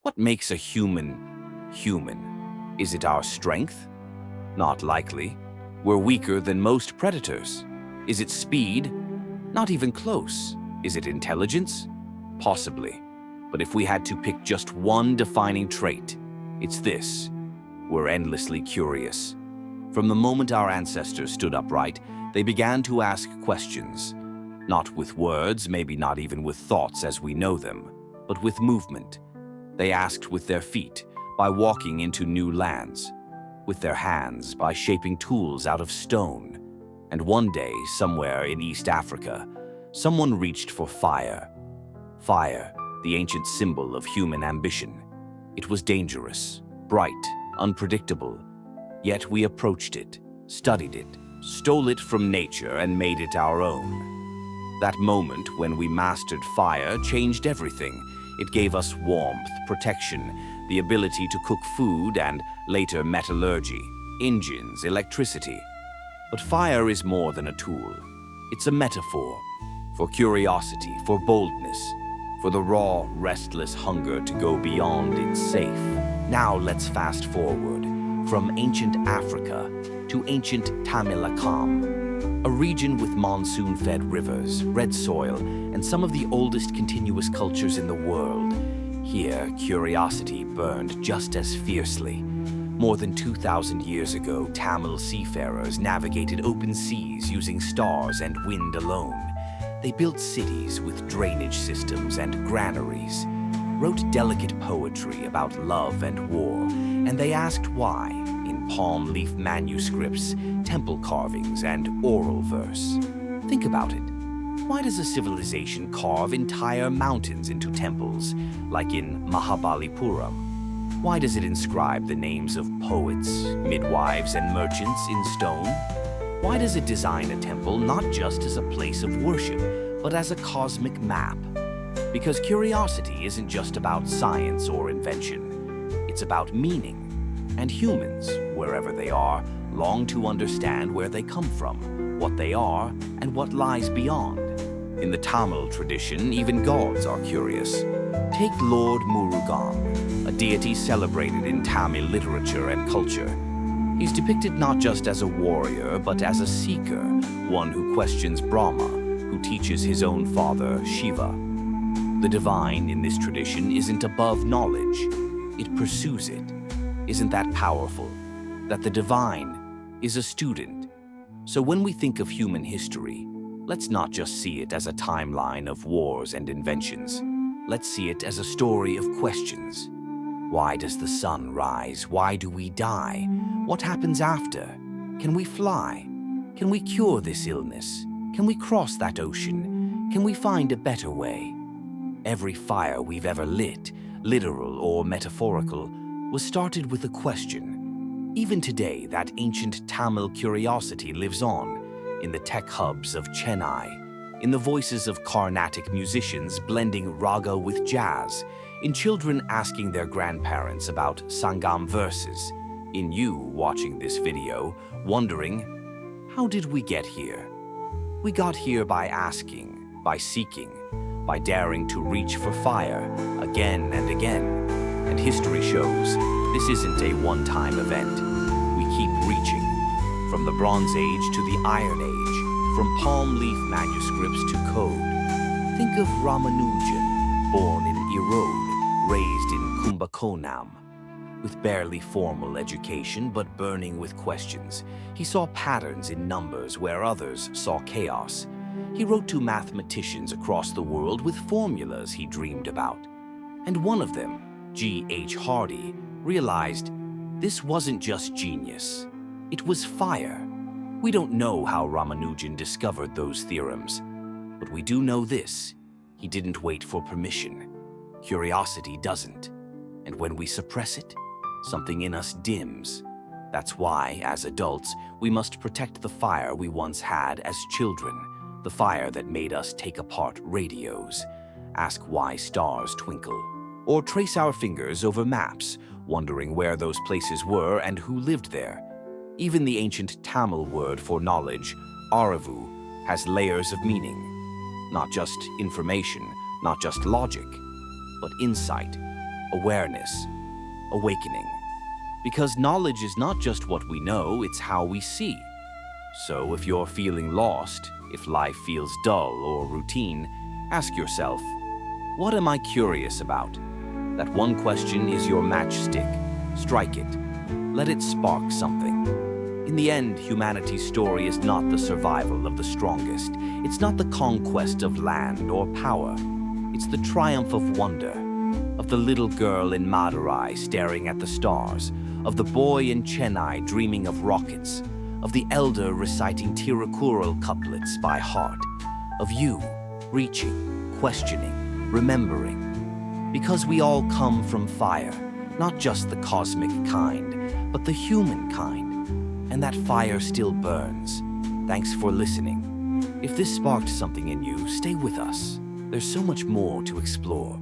What makes a human human? Is it our strength? Not likely. We're weaker than most predators. Is it speed? Not even close. Is it intelligence? Possibly. But if we had to pick just one defining trait, it's this: we're endlessly curious. From the moment our ancestors stood upright, they began to ask questions. Not with words, maybe not even with thoughts as we know them, but with movement. They asked with their feet, by walking into new lands. With their hands, by shaping tools out of stone. And one day, somewhere in East Africa, someone reached for fire. Fire, the ancient symbol of human ambition. It was dangerous, bright, unpredictable. Yet we approached it, studied it, stole it from nature and made it our own. That moment when we mastered fire changed everything. It gave us warmth, protection, the ability to cook food and later metallurgy, engines, electricity. But fire is more than a tool. It's a metaphor for curiosity, for boldness, for the raw, restless hunger to go beyond its safe. Now let's fast forward from ancient Africa to ancient Tamilakam, a region with monsoon-fed rivers, red soil, and some of the oldest continuous cultures in the world. Here, curiosity burned just as fiercely. More than 2,000 years ago, Tamil seafarers navigated open seas using stars and wind alone. They built cities with drainage systems and granaries, wrote delicate poetry about love and war, and they asked why in palm leaf manuscripts, temple carvings, and oral verse. Think about it. Why does a civilization carve entire mountains into temples, like in Mahabalipuram? Why does it inscribe the names of poets, midwives, and merchants in stone? Why does it design a temple not just as a place of worship, but as a cosmic map? Because curiosity isn't just about science or invention. It's about meaning. And humans, wherever they are, long to understand where they come from, what they are, and what lies beyond. In the Tamil tradition, even gods are curious. Take Lord Murugan, a deity celebrated in Tamil literature and culture. He's depicted not just as a warrior, but as a seeker, one who questions Brahma, who teaches his own father, Shiva. The divine in this tradition isn't above knowledge, it pursues it. Isn't that powerful? That the divine is a student. So when we think of human history, let's not just see it as a timeline of wars and inventions. Let's see it as a story of questions. Why does the sun rise? Why do we die? What happens after? Can we fly? Can we cure this illness? Can we cross that ocean? Can we find a better way? Every fire we've ever lit, literal or metaphorical, was started with a question. Even today, that ancient Tamil curiosity lives on in the tech hubs of Chennai, in the voices of Carnatic musicians blending raga with jazz, in children asking their grandparents about Sangam verses, in you watching this video, wondering, how did we get here? We got here by asking, by seeking, by daring to reach for fire again and again. And history shows this isn't a one-time event. We keep reaching. From the Bronze Age to the Iron Age, from palm leaf manuscripts to code. Think of Ramanujan, born in Erode, raised in Kumbakonam. With barely formal education but burning with questions, he saw patterns in numbers where others saw chaos. He wrote to mathematicians across the world with formulas he dreamed about. And one of them, G.H. Hardy, realized this wasn't just genius. It was fire. We don't know how Ramanujan discovered those theorems, but we do know this: he didn't wait for permission. Curiosity doesn't. And when we suppress it, something in us dims. That's why, as adults, we must protect the fire we once had as children, the fire that made us take apart radios, ask why stars twinkle, or trace our fingers over maps, wondering where those places were and who lived there. Even the ancient Tamil word for knowledge, aravu, has layers of meaning. Not just information, not just logic, but insight. awareness, awakening. Because knowledge is not just what we know, it's how we see. So if you're feeling lost, if life feels dull or routine, ask yourself, what am I curious about? That one question is your matchstick. Strike it. Let it spark something. In the end, humanity's story is not the survival of the strongest. It's not the conquest of land or power. It's the triumph of wonder, of the little girl in Madurai staring at the stars, of the boy in Chennai dreaming of rockets, of the elder reciting Tirukural couplets by heart, of you reaching, questioning, remembering. Because we all come from fire, not just the cosmic kind, but the human kind. And that fire still burns. Thanks for listening. If this sparked something in you, stay with us. There's so much more to explore.